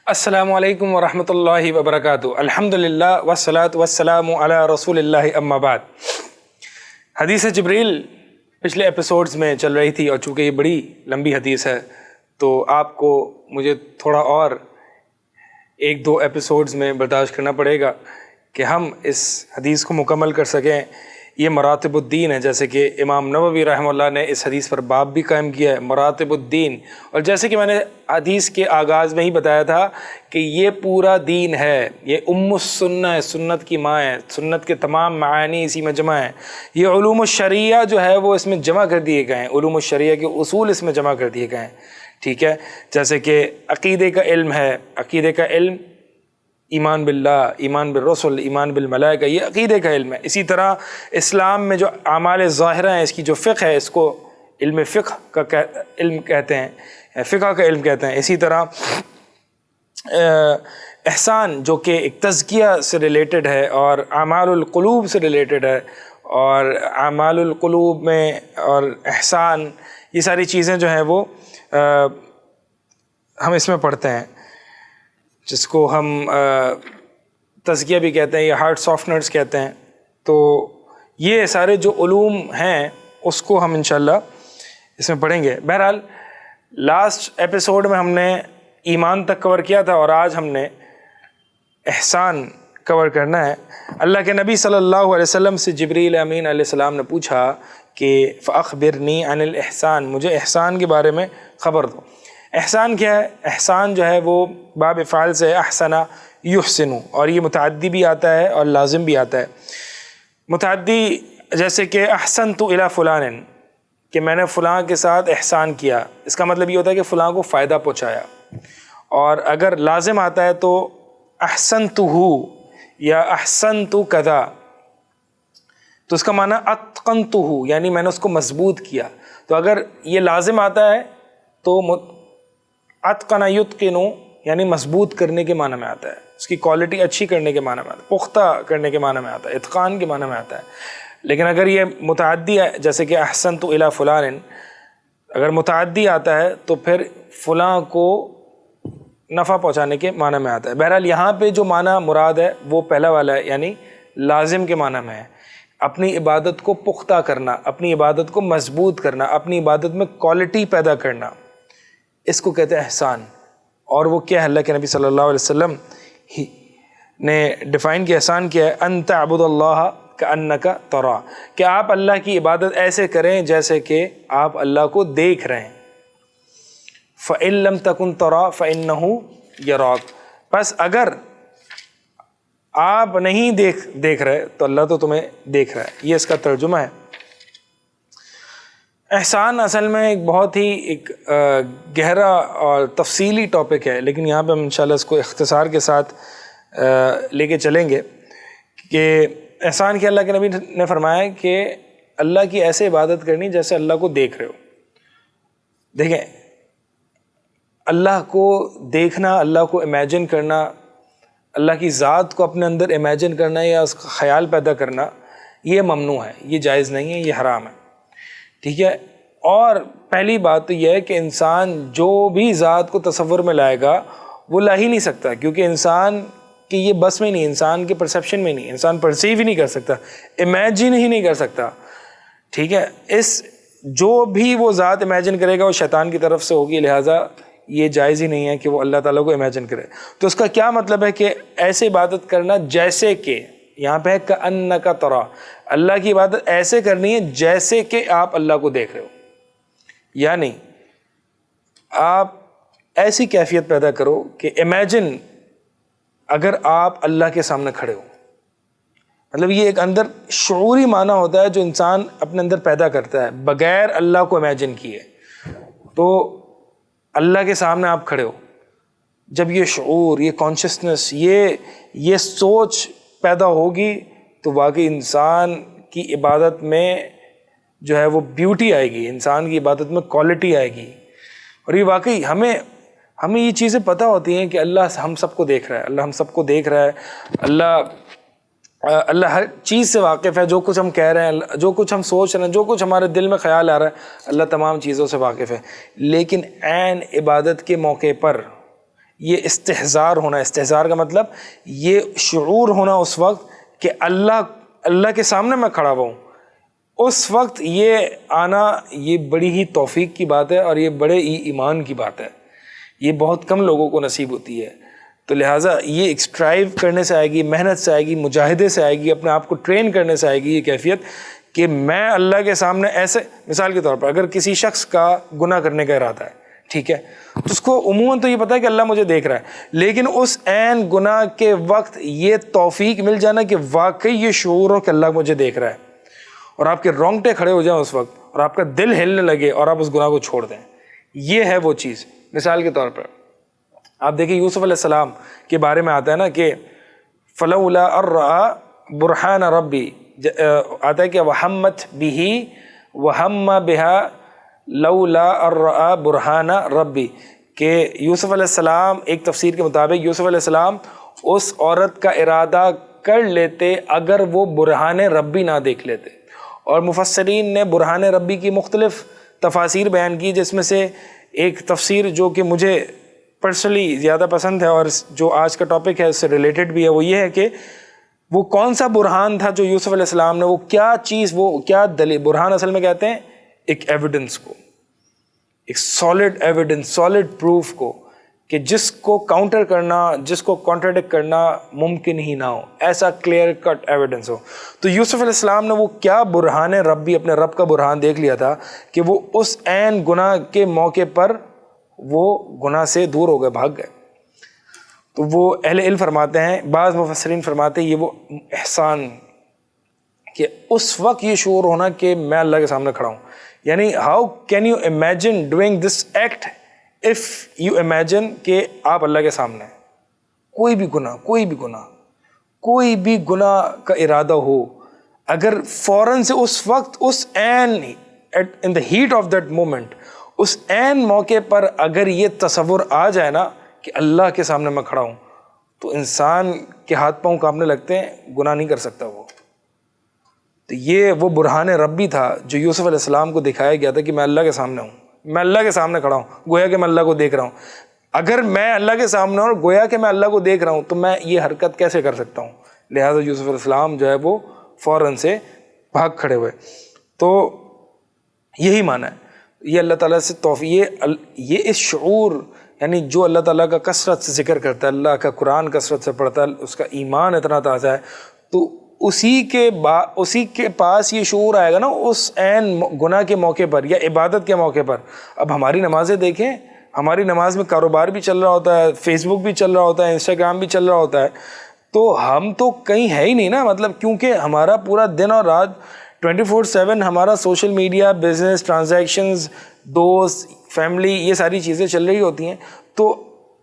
السلام علیکم ورحمۃ اللہ وبرکاتہ۔ الحمدللہ والصلاۃ والسلام علی رسول اللہ، اما بعد۔ حدیث جبریل پچھلے ایپیسوڈز میں چل رہی تھی، اور چونکہ یہ بڑی لمبی حدیث ہے تو آپ کو مجھے تھوڑا اور ایک دو ایپیسوڈز میں برداشت کرنا پڑے گا کہ ہم اس حدیث کو مکمل کر سکیں۔ یہ مراتب الدین ہے، جیسے کہ امام نووی رحمہ اللہ نے اس حدیث پر باب بھی قائم کیا ہے، مراتب الدین۔ اور جیسے کہ میں نے حدیث کے آغاز میں ہی بتایا تھا کہ یہ پورا دین ہے، یہ السنہ ہے، سنت کی ماں ہے، سنت کے تمام معانی اسی میں جمع ہیں۔ یہ علوم الشریعہ جو ہے وہ اس میں جمع کر دیے گئے ہیں، علوم الشریعہ کے اصول اس میں جمع کر دیے گئے ہیں، ٹھیک ہے۔ جیسے کہ عقیدے کا علم ہے، عقیدے کا علم ایمان باللہ، ایمان بالرسل، ایمان بالملائکہ، یہ عقیدے کا علم ہے۔ اسی طرح اسلام میں جو اعمال ظاہرہ ہیں، اس کی جو فقہ ہے، اس کو علم فقہ کا علم کہتے ہیں، فقہ کا علم کہتے ہیں۔ اسی طرح احسان جو کہ ایک تزکیہ سے ریلیٹڈ ہے اور اعمال القلوب سے ریلیٹڈ ہے، اور اعمال القلوب میں اور احسان، یہ ساری چیزیں جو ہیں وہ ہم اس میں پڑھتے ہیں، جس کو ہم تزکیہ بھی کہتے ہیں یا ہارٹ سافٹنرز کہتے ہیں۔ تو یہ سارے جو علوم ہیں اس کو ہم انشاءاللہ اس میں پڑھیں گے۔ بہرحال لاسٹ ایپیسوڈ میں ہم نے ایمان تک کور کیا تھا، اور آج ہم نے احسان کور کرنا ہے۔ اللہ کے نبی صلی اللہ علیہ وسلم سے جبریل امین علیہ السلام نے پوچھا کہ فَأَخْبِرْنِي عَنِ الْإِحْسَان، مجھے احسان کے بارے میں خبر دو۔ احسان کیا ہے؟ احسان جو ہے وہ باب فعل سے احسن یحسن، اور یہ متعدی بھی آتا ہے اور لازم بھی آتا ہے۔ متعدی جیسے کہ احسنت الی فلان، کہ میں نے فلاں کے ساتھ احسان کیا، اس کا مطلب یہ ہوتا ہے کہ فلاں کو فائدہ پہنچایا۔ اور اگر لازم آتا ہے تو احسنتہ یا احسنت کذا، تو اس کا معنی اتقنتہ، یعنی میں نے اس کو مضبوط کیا۔ تو اگر یہ لازم آتا ہے تو اتقن یتقن، یعنی مضبوط کرنے کے معنی میں آتا ہے، اس کی کوالٹی اچھی کرنے کے معنی میں آتا ہے، پختہ کرنے کے معنی میں آتا ہے، اتقان کے معنی میں آتا ہے۔ لیکن اگر یہ متعدی ہے، جیسے کہ احسنت الی فلان، اگر متعدی آتا ہے تو پھر فلاں کو نفع پہنچانے کے معنی میں آتا ہے۔ بہرحال یہاں پہ جو معنی مراد ہے وہ پہلا والا ہے، یعنی لازم کے معنی میں ہے، اپنی عبادت کو پختہ کرنا، اپنی عبادت کو مضبوط کرنا، اپنی عبادت میں کوالٹی پیدا کرنا، اس کو کہتے ہیں احسان۔ اور وہ کیا ہے؟ اللہ کے نبی صلی اللہ علیہ وسلم نے ڈیفائن کیا احسان کیا ہے، ان تعبد اللہ کأنک ترا، کہ آپ اللہ کی عبادت ایسے کریں جیسے کہ آپ اللہ کو دیکھ رہے ہیں۔ فإن لم تکن ترا فإنہ یراک، پس اگر آپ نہیں دیکھ رہے تو اللہ تو تمہیں دیکھ رہا ہے۔ یہ اس کا ترجمہ ہے۔ احسان اصل میں ایک بہت ہی ایک گہرا اور تفصیلی ٹاپک ہے، لیکن یہاں پہ ہم انشاءاللہ اس کو اختصار کے ساتھ لے کے چلیں گے کہ احسان کیا۔ اللہ کے نبی نے فرمایا کہ اللہ کی ایسے عبادت کرنی جیسے اللہ کو دیکھ رہے ہو۔ دیکھیں، اللہ کو دیکھنا، اللہ کو امیجن کرنا، اللہ کی ذات کو اپنے اندر امیجن کرنا یا اس کا خیال پیدا کرنا، یہ ممنوع ہے، یہ جائز نہیں ہے، یہ حرام ہے، ٹھیک ہے۔ اور پہلی بات تو یہ ہے کہ انسان جو بھی ذات کو تصور میں لائے گا وہ لا ہی نہیں سکتا، کیونکہ انسان کی یہ بس میں نہیں، انسان کے پرسیپشن میں نہیں، انسان پرسیو ہی نہیں کر سکتا، امیجن ہی نہیں کر سکتا، ٹھیک ہے۔ جو بھی وہ ذات امیجن کرے گا وہ شیطان کی طرف سے ہوگی، لہٰذا یہ جائز ہی نہیں ہے کہ وہ اللہ تعالیٰ کو امیجن کرے۔ تو اس کا کیا مطلب ہے کہ ایسے عبادت کرنا جیسے کہ، یہاں پہ ہے کأنک ترا، اللہ کی عبادت ایسے کرنی ہے جیسے کہ آپ اللہ کو دیکھ رہے ہو، یعنی آپ ایسی کیفیت پیدا کرو کہ امیجن اگر آپ اللہ کے سامنے کھڑے ہو، مطلب یہ ایک اندر شعوری معنی ہوتا ہے جو انسان اپنے اندر پیدا کرتا ہے بغیر اللہ کو امیجن کیے۔ تو اللہ کے سامنے آپ کھڑے ہو، جب یہ شعور، یہ کانشسنس، یہ سوچ پیدا ہوگی تو واقعی انسان کی عبادت میں جو ہے وہ بیوٹی آئے گی، انسان کی عبادت میں کوالٹی آئے گی۔ اور یہ واقعی ہمیں یہ چیزیں پتہ ہوتی ہیں کہ اللہ ہم سب کو دیکھ رہا ہے، اللہ ہم سب کو دیکھ رہا ہے، اللہ ہر چیز سے واقف ہے، جو کچھ ہم کہہ رہے ہیں، جو کچھ ہم سوچ رہے ہیں، جو کچھ ہمارے دل میں خیال آ رہا ہے، اللہ تمام چیزوں سے واقف ہے۔ لیکن عین عبادت کے موقع پر یہ استحضار ہونا. استحضار کا مطلب یہ شعور ہونا اس وقت کہ اللہ کے سامنے میں کھڑا ہوا ہوں. اس وقت یہ آنا یہ بڑی ہی توفیق کی بات ہے اور یہ بڑے ہی ایمان کی بات ہے. یہ بہت کم لوگوں کو نصیب ہوتی ہے. تو لہٰذا یہ ایکسٹرائیو کرنے سے آئے گی, محنت سے آئے گی, مجاہدے سے آئے گی, اپنے آپ کو ٹرین کرنے سے آئے گی یہ کیفیت کہ میں اللہ کے سامنے ایسے. مثال کے طور پر اگر کسی شخص کا گناہ کرنے کا ارادہ ہے, ٹھیک ہے, تو اس کو عموماً تو یہ پتہ ہے کہ اللہ مجھے دیکھ رہا ہے, لیکن اس عین گناہ کے وقت یہ توفیق مل جانا کہ واقعی یہ شعور ہو کہ اللہ مجھے دیکھ رہا ہے, اور آپ کے رونگٹے کھڑے ہو جائیں اس وقت اور آپ کا دل ہلنے لگے اور آپ اس گناہ کو چھوڑ دیں. یہ ہے وہ چیز. مثال کے طور پر آپ دیکھیں یوسف علیہ السلام کے بارے میں آتا ہے نا کہ فلولا ارآ برہان ربی, آتا ہے کہ وہمت بھی وہم بہا لولا ارآ برہان ربی, کہ یوسف علیہ السلام ایک تفسیر کے مطابق یوسف علیہ السلام اس عورت کا ارادہ کر لیتے اگر وہ برہان ربی نہ دیکھ لیتے. اور مفسرین نے برہان ربی کی مختلف تفاسیر بیان کی, جس میں سے ایک تفسیر جو کہ مجھے پرسنلی زیادہ پسند ہے اور جو آج کا ٹاپک ہے اس سے ریلیٹڈ بھی ہے, وہ یہ ہے کہ وہ کون سا برہان تھا جو یوسف علیہ السلام نے, وہ کیا چیز, وہ کیا دلیل. برہان اصل میں کہتے ہیں ایک ایویڈنس کو, ایک سالڈ ایویڈنس, سالڈ پروف کو, کہ جس کو کاؤنٹر کرنا, جس کو کانٹراڈکٹ کرنا ممکن ہی نہ ہو, ایسا کلیئر کٹ ایویڈنس ہو. تو یوسف علیہ السلام نے وہ کیا برہان ربی, اپنے رب کا برہان دیکھ لیا تھا کہ وہ اس عین گناہ کے موقع پر وہ گناہ سے دور ہو گئے, بھاگ گئے. تو وہ اہل علم فرماتے ہیں, بعض مفسرین فرماتے ہیں یہ وہ احسان کہ اس وقت یہ شعور ہونا کہ میں اللہ کے سامنے کھڑا ہوں. یعنی how can you imagine doing this act if you imagine کہ آپ اللہ کے سامنے کوئی بھی گناہ کا ارادہ ہو, اگر فوراً سے اس وقت اس عین in the heat of that moment, اس عین موقع پر اگر یہ تصور آ جائے نا کہ اللہ کے سامنے میں کھڑا ہوں, تو انسان کے ہاتھ پاؤں کانپنے لگتے ہیں, گناہ نہیں کر سکتا وہ. تو یہ وہ برہان ربی تھا جو یوسف علیہ السلام کو دکھایا گیا تھا کہ میں اللہ کے سامنے ہوں, میں اللہ کے سامنے کھڑا ہوں, گویا کہ میں اللہ کو دیکھ رہا ہوں. اگر میں اللہ کے سامنے ہوں اور گویا کہ میں اللہ کو دیکھ رہا ہوں تو میں یہ حرکت کیسے کر سکتا ہوں. لہٰذا یوسف علیہ السلام جو ہے وہ فوراً سے بھاگ کھڑے ہوئے. تو یہی معنی ہے, یہ اللہ تعالیٰ سے توفیق, یہ اس شعور, یعنی جو اللہ تعالیٰ کا کثرت سے ذکر کرتا ہے, اللہ کا قرآن کثرت سے پڑھتا ہے, اس کا ایمان اتنا تازہ ہے, تو اسی کے پاس یہ شعور آئے گا نا اس عین گناہ کے موقع پر یا عبادت کے موقع پر. اب ہماری نمازیں دیکھیں, ہماری نماز میں کاروبار بھی چل رہا ہوتا ہے, فیس بک بھی چل رہا ہوتا ہے, انسٹاگرام بھی چل رہا ہوتا ہے, تو ہم تو کہیں ہے ہی نہیں نا, مطلب کیونکہ ہمارا پورا دن اور رات 24/7 ہمارا سوشل میڈیا, بزنس, ٹرانزیکشنز, دوست, فیملی, یہ ساری چیزیں چل رہی ہوتی ہیں. تو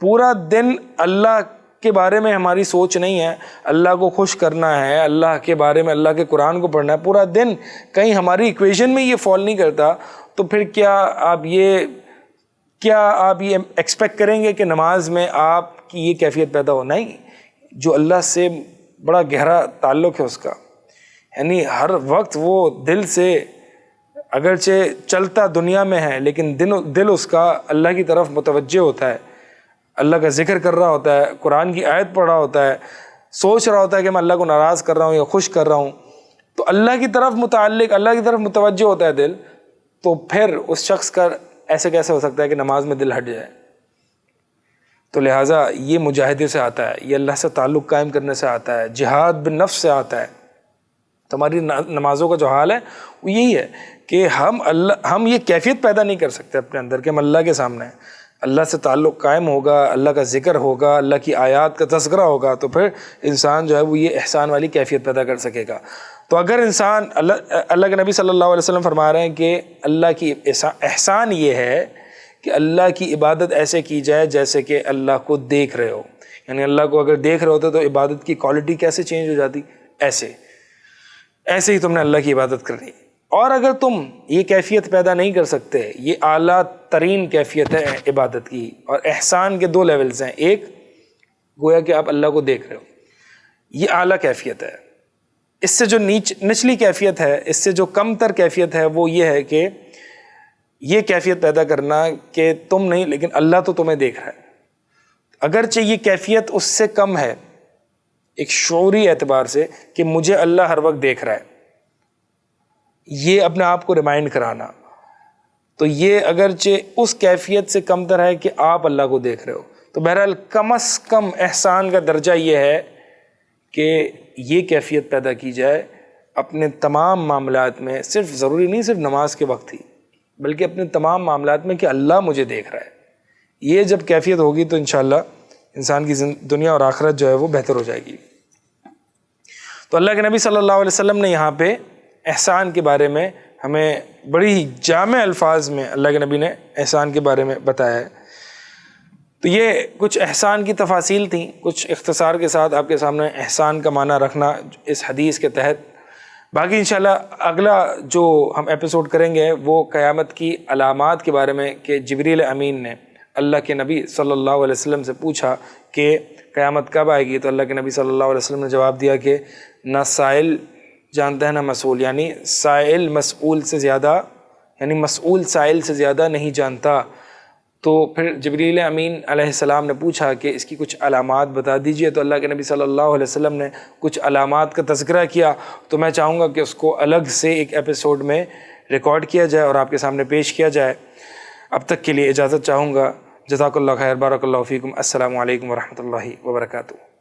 پورا دن اللہ کے بارے میں ہماری سوچ نہیں ہے, اللہ کو خوش کرنا ہے, اللہ کے بارے میں, اللہ کے قرآن کو پڑھنا ہے, پورا دن کہیں ہماری ایکویشن میں یہ فال نہیں کرتا. تو پھر کیا آپ یہ ایکسپیکٹ کریں گے کہ نماز میں آپ کی یہ کیفیت پیدا ہو؟ نہیں. جو اللہ سے بڑا گہرا تعلق ہے اس کا, یعنی ہر وقت وہ دل سے, اگرچہ چلتا دنیا میں ہے لیکن دل اس کا اللہ کی طرف متوجہ ہوتا ہے, اللہ کا ذکر کر رہا ہوتا ہے, قرآن کی آیت پڑھ رہا ہوتا ہے, سوچ رہا ہوتا ہے کہ میں اللہ کو ناراض کر رہا ہوں یا خوش کر رہا ہوں. تو اللہ کی طرف متعلق, اللہ کی طرف متوجہ ہوتا ہے دل, تو پھر اس شخص کا ایسے کیسے ہو سکتا ہے کہ نماز میں دل ہٹ جائے. تو لہٰذا یہ مجاہدے سے آتا ہے, یہ اللہ سے تعلق قائم کرنے سے آتا ہے, جہاد بالنفس سے آتا ہے. ہماری نمازوں کا جو حال ہے وہ یہی ہے کہ ہم یہ کیفیت پیدا نہیں کر سکتے اپنے اندر کہ ہم اللہ کے سامنے ہیں. اللہ سے تعلق قائم ہوگا, اللہ کا ذکر ہوگا, اللہ کی آیات کا تذکرہ ہوگا, تو پھر انسان جو ہے وہ یہ احسان والی کیفیت پیدا کر سکے گا. تو اگر انسان, اللہ کے نبی صلی اللہ علیہ وسلم فرما رہے ہیں کہ اللہ کی احسان یہ ہے کہ اللہ کی عبادت ایسے کی جائے جیسے کہ اللہ کو دیکھ رہے ہو. یعنی اللہ کو اگر دیکھ رہے ہوتے تو عبادت کی کوالٹی کیسے چینج ہو جاتی, ایسے ہی تم نے اللہ کی عبادت کرنی. اور اگر تم یہ کیفیت پیدا نہیں کر سکتے, یہ اعلیٰ ترین کیفیت ہے عبادت کی, اور احسان کے 2 لیولز ہیں. ایک گویا کہ آپ اللہ کو دیکھ رہے ہو, یہ اعلیٰ کیفیت ہے. اس سے جو نچلی کیفیت ہے, اس سے جو کم تر کیفیت ہے, وہ یہ ہے کہ یہ کیفیت پیدا کرنا کہ تم نہیں لیکن اللہ تو تمہیں دیکھ رہا ہے. اگرچہ یہ کیفیت اس سے کم ہے ایک شعوری اعتبار سے کہ مجھے اللہ ہر وقت دیکھ رہا ہے، یہ اپنے آپ کو ریمائنڈ کرانا، تو یہ اگرچہ اس کیفیت سے کم تر ہے کہ آپ اللہ کو دیکھ رہے ہو، تو بہرحال کم از کم احسان کا درجہ یہ ہے کہ یہ کیفیت پیدا کی جائے اپنے تمام معاملات میں، صرف ضروری نہیں صرف نماز کے وقت ہی، بلکہ اپنے تمام معاملات میں کہ اللہ مجھے دیکھ رہا ہے۔ یہ جب کیفیت ہوگی تو انشاءاللہ انسان کی دنیا اور آخرت جو ہے وہ بہتر ہو جائے گی۔ تو اللہ کے نبی صلی اللہ علیہ وسلم نے یہاں پہ احسان کے بارے میں ہمیں بڑی جامع الفاظ میں اللہ کے نبی نے احسان کے بارے میں بتایا ہے۔ تو یہ کچھ احسان کی تفاصیل تھیں، کچھ اختصار کے ساتھ آپ کے سامنے احسان کا معنی رکھنا اس حدیث کے تحت۔ باقی انشاءاللہ اگلا جو ہم ایپیسوڈ کریں گے وہ قیامت کی علامات کے بارے میں، کہ جبریل امین نے اللہ کے نبی صلی اللہ علیہ وسلم سے پوچھا کہ قیامت کب آئے گی، تو اللہ کے نبی صلی اللہ علیہ وسلم نے جواب دیا کہ نہ سائل جانتا ہے نہ مسئول، یعنی سائل مسئول سے زیادہ، یعنی مسئول سائل سے زیادہ نہیں جانتا۔ تو پھر جبریل امین علیہ السلام نے پوچھا کہ اس کی کچھ علامات بتا دیجئے، تو اللہ کے نبی صلی اللہ علیہ وسلم نے کچھ علامات کا تذکرہ کیا۔ تو میں چاہوں گا کہ اس کو الگ سے ایک ایپیسوڈ میں ریکارڈ کیا جائے اور آپ کے سامنے پیش کیا جائے۔ اب تک کے لیے اجازت چاہوں گا۔ جزاک اللہ خیر، بارک اللہ فیکم، السلام علیکم ورحمۃ اللہ وبرکاتہ۔